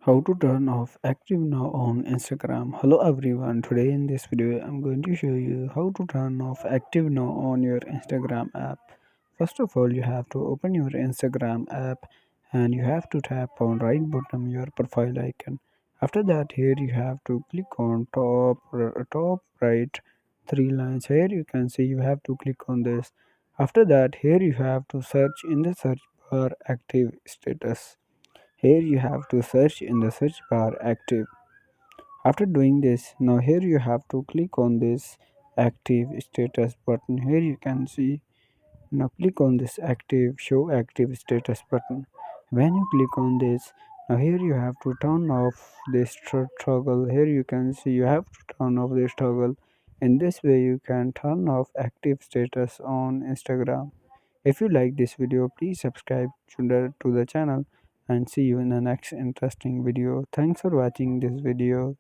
How to turn off active now on Instagram. Hello everyone, today in this video I'm going to show you how to turn off active now on your Instagram app. First of all, you have to open your Instagram app and you have to tap on right bottom your profile icon. After that, here you have to click on top right three lines. Here you can see you have to click on this. After that, here you have to search in the search bar active status. Here you have to search in the search bar active. After doing this, now here you have to click on this active status button. Here you can see, now click on this active show active status button. When you click on this, now here you have to turn off this toggle. Here you can see you have to turn off this toggle. In this way you can turn off active status on Instagram. If you like this video, please subscribe to the channel and see you in the next interesting video. Thanks for watching this video.